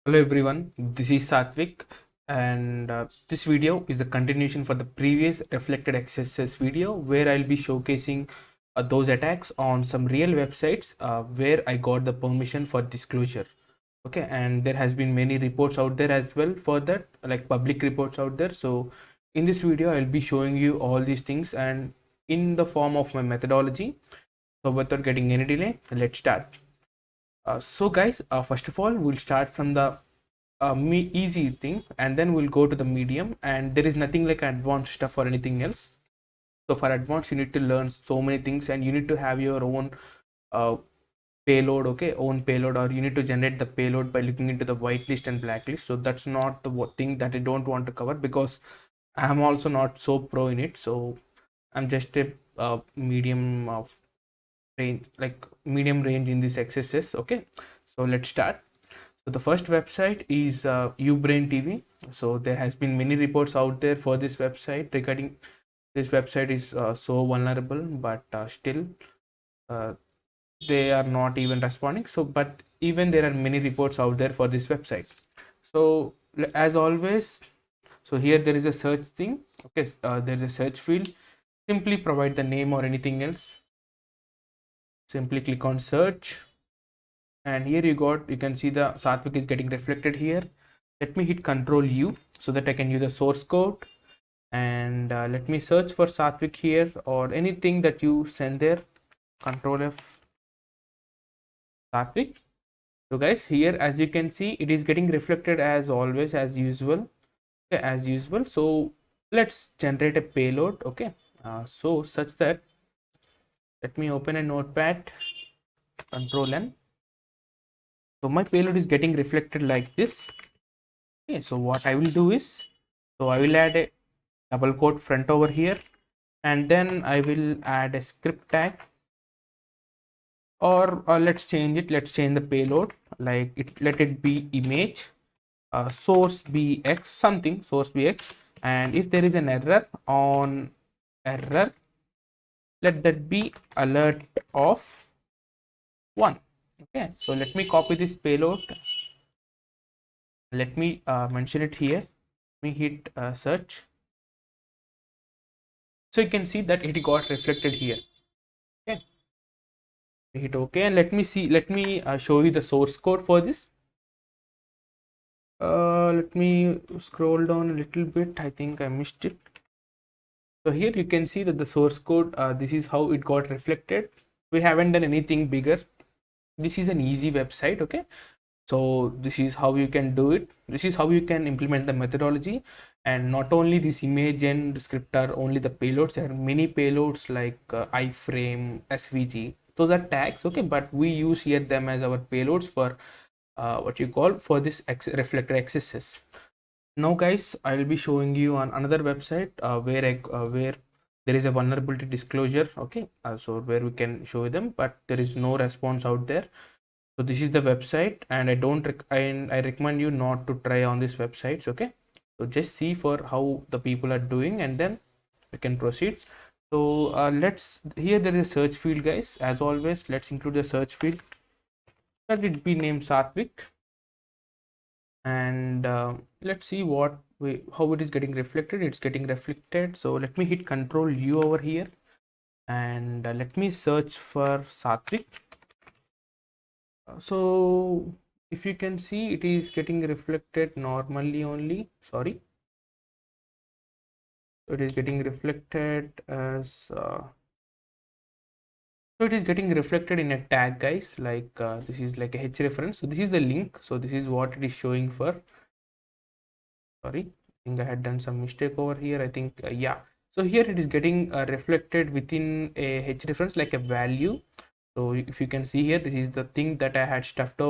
Hello everyone, this is Satvik, and this video is the continuation for the previous reflected XSS video where I'll be showcasing those attacks on some real websites where I got the permission for disclosure. Okay, and there has been many reports out there as well for that, like public reports out there. So in this video I'll be showing you all these things and in the form of my methodology. So without getting any delay, let's start. So guys, first of all we'll start from the easy thing, and then we'll go to the medium, and there is nothing like advanced stuff or anything else. So for advanced you need to learn so many things, and you need to have your own uh, payload, okay, own payload, or you need to generate the payload by looking into the whitelist and blacklist. So that's not the thing that I don't want to cover, because I am also not so pro in it. So I'm just a medium of range, like medium range in this XSS. Okay, so let's start. So the first website is Ubrain TV. So there has been many reports out there for this website regarding this website is so vulnerable, but still uh, they are not even responding. So, but even there are many reports out there for this website. So as always, so here there is a search thing. Okay, there's a search field. Simply provide the name or anything else. Simply click on search, and here you can see the Satvik is getting reflected here. Let me hit Control U so that I can use the source code, and let me search for Satvik here or anything that you send there. Control F, Satvik. So guys, here as you can see it is getting reflected as always, as usual. Okay, as usual. So let's generate a payload. Okay, so such that, let me open a notepad, Control N. So my payload is getting reflected like this. Okay, so what I will do is, so I will add a double quote front over here, and then I will add a script tag, or let's change it. Let's change the payload, like it, let it be image, source be x something, source be x, and if there is an error on error, let that be alert of 1. Okay, so let me copy this payload. Let me mention it here. Let me hit search. So you can see that it got reflected here. Okay, hit OK, and let me see. Let me show you the source code for this. Let me scroll down a little bit. I think I missed it. So here you can see that the source code, this is how it got reflected. We haven't done anything bigger. This is an easy website. Okay, so this is how you can do it. This is how you can implement the methodology. And not only this image and descriptor, only the payloads. There are many payloads like iframe, svg, those are tags. Okay, but we use here them as our payloads for what you call for this reflector XSS. Now guys, I will be showing you on another website where there is a vulnerability disclosure. Okay, so where we can show them, but there is no response out there. So this is the website, and I recommend you not to try on these websites. Okay, so just see for how the people are doing, and then we can proceed. So let's, here there is a search field guys. As always, let's include the search field. Let it be named Satvik, and let's see what we, how it is getting reflected. It's getting reflected. So let me hit Control U over here, and let me search for Satvik. So if you can see, it is getting reflected normally only. Sorry, so it is getting reflected as so it is getting reflected in a tag guys, like this is like a h reference. So this is the link. So this is what it is showing for. Sorry, I think I had done some mistake over here. I think yeah, so here it is getting reflected within a h reference, like a value. So if you can see here, this is the thing that I had stuffed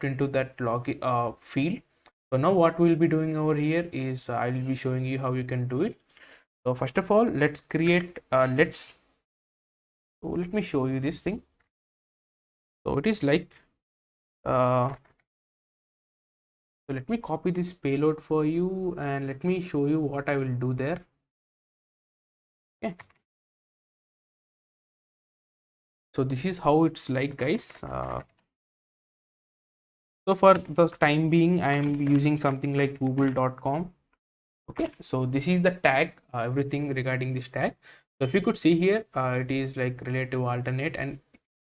into that log field. So now what we'll be doing over here is I will be showing you how you can do it. So first of all, let's create so let me show you this thing. So it is like uh, so let me copy this payload for you, and let me show you what I will do there. Okay, so this is how it's like guys. So for the time being, I am using something like google.com. Okay, so this is the tag, everything regarding this tag. So if you could see here, it is like relative alternate, and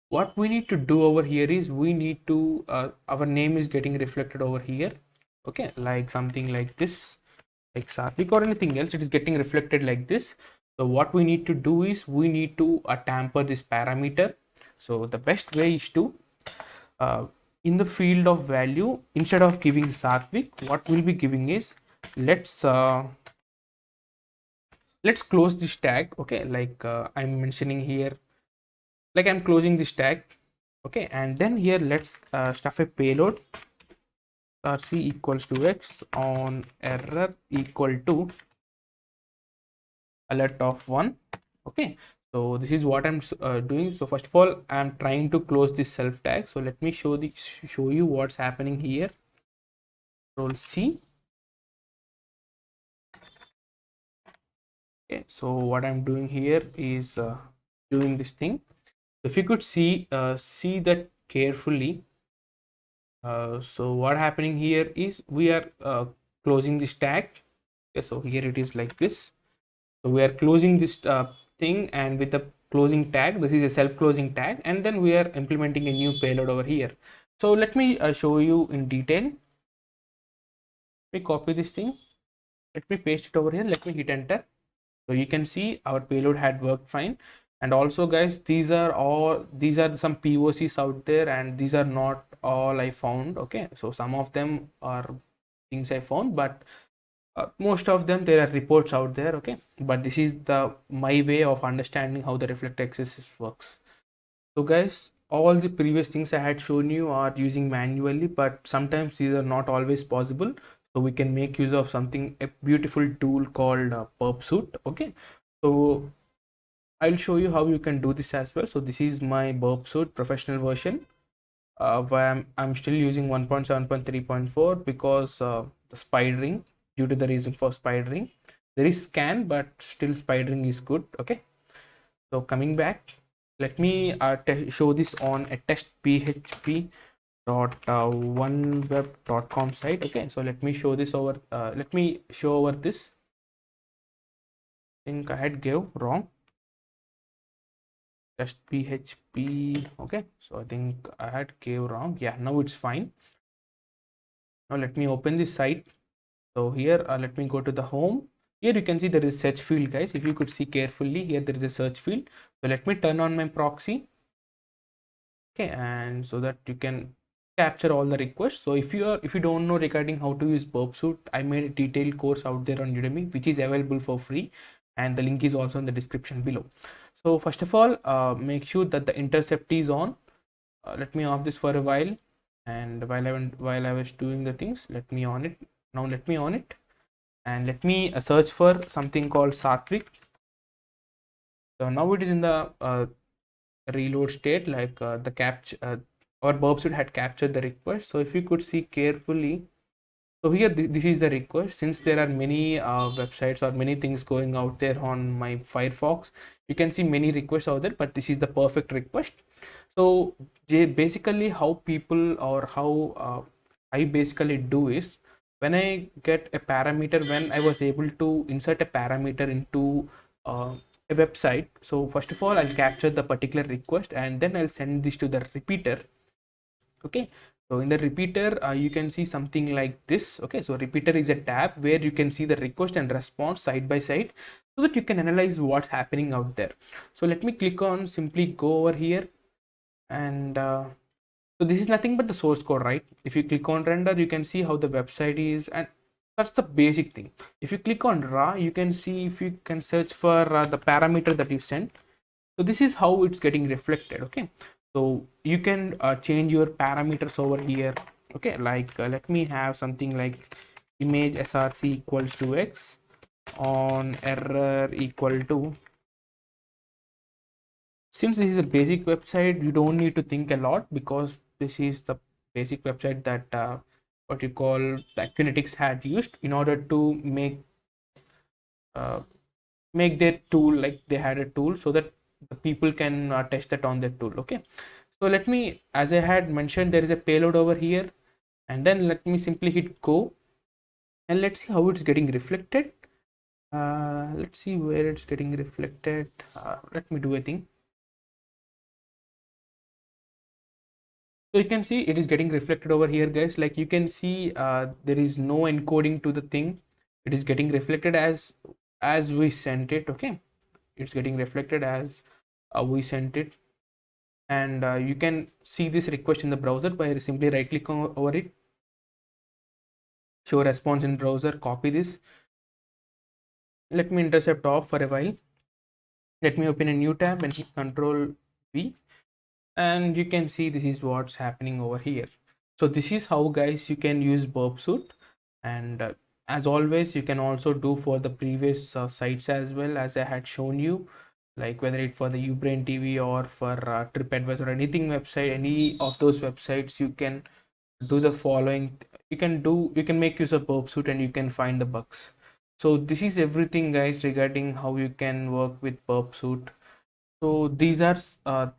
what we need to do over here is we need to our name is getting reflected over here. Okay, like something like this, like Satvik or anything else, it is getting reflected like this. So what we need to do is we need to tamper this parameter. So the best way is to uh, in the field of value, instead of giving Satvik, what we'll be giving is, let's uh, let's close this tag. Okay, like I'm mentioning here, like I'm closing this tag. Okay, and then here let's stuff a payload rc equals to x on error equal to alert of 1. Okay, so this is what I'm doing. So first of all, I'm trying to close this self tag. So let me show you what's happening here. Control C. Okay, so what I'm doing here is doing this thing. If you could see that carefully. So what happening here is we are closing this tag. Okay, so here it is like this. So we are closing this thing, and with the closing tag, this is a self-closing tag, and then we are implementing a new payload over here. So let me show you in detail. Let me copy this thing. Let me paste it over here. Let me hit enter. So you can see our payload had worked fine. And also guys, these are some POCs out there, and these are not all I found. Okay, so some of them are things I found, but most of them there are reports out there. Okay, but this is the my way of understanding how the reflect XSS works. So guys, all the previous things I had shown you are using manually, but sometimes these are not always possible. So we can make use of something, a beautiful tool called Burp Okay, so I'll show you how you can do this as well. So this is my Burp professional version. Where I'm still using 1.7.3.4 because the spidering, due to the reason for spidering. There is scan, but still spidering is good. Okay, so coming back, let me show this on a test php dot oneweb.com site. Okay, so let me show this over, let me show over this. I think I had gave wrong test php. Okay, so I think I had gave wrong. Yeah, now it's fine. Now let me open this site. So here let me go to the home. Here you can see there is search field, guys. If you could see carefully, here there is a search field. So let me turn on my proxy. Okay, and so that you can capture all the requests. So if you don't know regarding how to use burp suite, I made a detailed course out there on Udemy, which is available for free, and the link is also in the description below. So first of all, make sure that the intercept is on. Let me off this for a while, and while I was doing the things, let me on it. Now let me on it, and let me search for something called Satvik. So now it is in the reload state, like the capture our burp suite had captured the request. So if you could see carefully, so here this is the request. Since there are many websites or many things going out there on my Firefox, you can see many requests out there, but this is the perfect request. So basically how people, or how I basically do is, when I get a parameter, when I was able to insert a parameter into a website, so first of all I'll capture the particular request, and then I'll send this to the repeater. Okay, so in the repeater you can see something like this. Okay, so repeater is a tab where you can see the request and response side by side, so that you can analyze what's happening out there. So let me click on, simply go over here, and so this is nothing but the source code, right? If you click on render, you can see how the website is, and that's the basic thing. If you click on raw, you can see, if you can search for the parameter that you sent. So this is how it's getting reflected. Okay, so you can change your parameters over here. Okay, like let me have something like image src equals to x on error equal to. Since this is a basic website, you don't need to think a lot, because this is the basic website that what you call the Kinetics had used in order to uh, make their tool. Like they had a tool so that the people can test that on their tool. Okay, so let me, as I had mentioned, there is a payload over here. and then let me simply hit go, and let's see how it's getting reflected. Let's see where it's getting reflected. Let me do a thing. So you can see it is getting reflected over here, guys. Like you can see, there is no encoding to the thing. It is getting reflected as we sent it. Okay, it's getting reflected as we sent it, and you can see this request in the browser by simply right click over it, show response in browser, copy this. Let me intercept off for a while. Let me open a new tab and hit Control V, and you can see this is what's happening over here. So this is how, guys, you can use burp suit. And as always, you can also do for the previous sites as well, as I had shown you, like whether it for the Ubrain TV or for TripAdvisor or anything website, any of those websites, you can do the following. You can make use of burp suit and you can find the bugs. So this is everything, guys, regarding how you can work with burp suit. So these are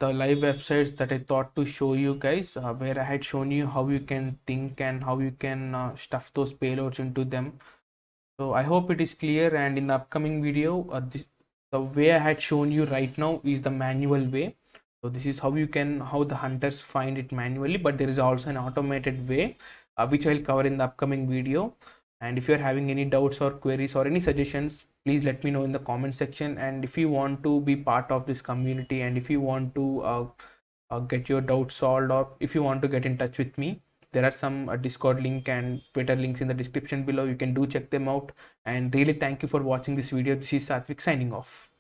the live websites that I thought to show you guys, where I had shown you how you can think and how you can stuff those payloads into them. So I hope it is clear, and in the upcoming video, the way I had shown you right now is the manual way. So this is how the hunters find it manually, but there is also an automated way, which I'll cover in the upcoming video. And if you're having any doubts or queries or any suggestions, please let me know in the comment section. And if you want to be part of this community, and if you want to get your doubts solved, or if you want to get in touch with me, there are some Discord link and Twitter links in the description below. You can do check them out. And really thank you for watching this video. This is Satvik signing off.